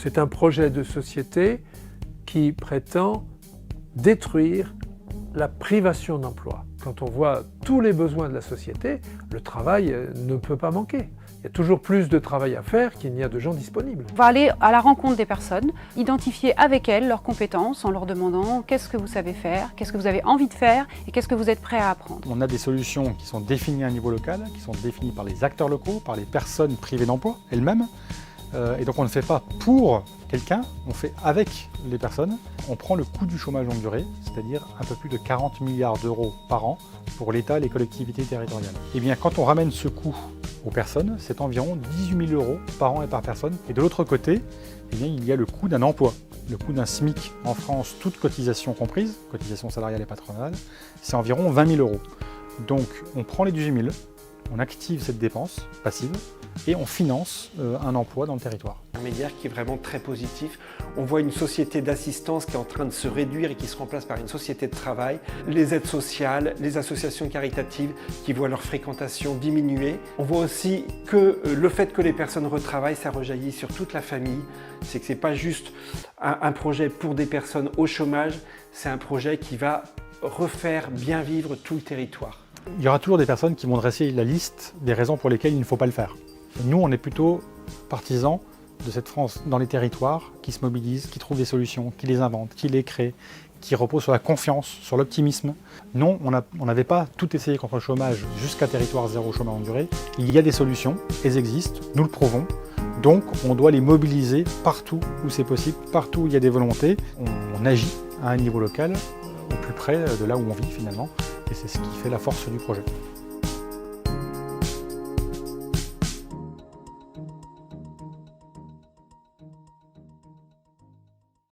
C'est un projet de société qui prétend détruire la privation d'emploi. Quand on voit tous les besoins de la société, le travail ne peut pas manquer. Il y a toujours plus de travail à faire qu'il n'y a de gens disponibles. On va aller à la rencontre des personnes, identifier avec elles leurs compétences en leur demandant qu'est-ce que vous savez faire, qu'est-ce que vous avez envie de faire et qu'est-ce que vous êtes prêt à apprendre. On a des solutions qui sont définies à un niveau local, qui sont définies par les acteurs locaux, par les personnes privées d'emploi elles-mêmes. Et donc on ne fait pas pour quelqu'un, on fait avec les personnes. On prend le coût du chômage longue durée, c'est-à-dire un peu plus de 40 milliards d'euros par an pour l'État et les collectivités territoriales. Et bien quand on ramène ce coût aux personnes, c'est environ 18 000 euros par an et par personne. Et de l'autre côté, eh bien, il y a le coût d'un emploi. Le coût d'un SMIC en France, toute cotisation comprise, cotisation salariale et patronale, c'est environ 20 000 euros. Donc on prend les 18 000, on active cette dépense passive et on finance un emploi dans le territoire. Un médiaire qui est vraiment très positif. On voit une société d'assistance qui est en train de se réduire et qui se remplace par une société de travail. Les aides sociales, les associations caritatives qui voient leur fréquentation diminuer. On voit aussi que le fait que les personnes retravaillent, ça rejaillit sur toute la famille. C'est que ce n'est pas juste un projet pour des personnes au chômage, c'est un projet qui va refaire bien vivre tout le territoire. Il y aura toujours des personnes qui vont dresser la liste des raisons pour lesquelles il ne faut pas le faire. Nous, on est plutôt partisans de cette France dans les territoires qui se mobilisent, qui trouvent des solutions, qui les inventent, qui les créent, qui reposent sur la confiance, sur l'optimisme. Non, on n'avait pas tout essayé contre le chômage jusqu'à territoire zéro chômage longue durée. Il y a des solutions, elles existent, nous le prouvons. Donc, on doit les mobiliser partout où c'est possible, partout où il y a des volontés. On agit à un niveau local, au plus près de là où on vit finalement. Et c'est ce qui fait la force du projet.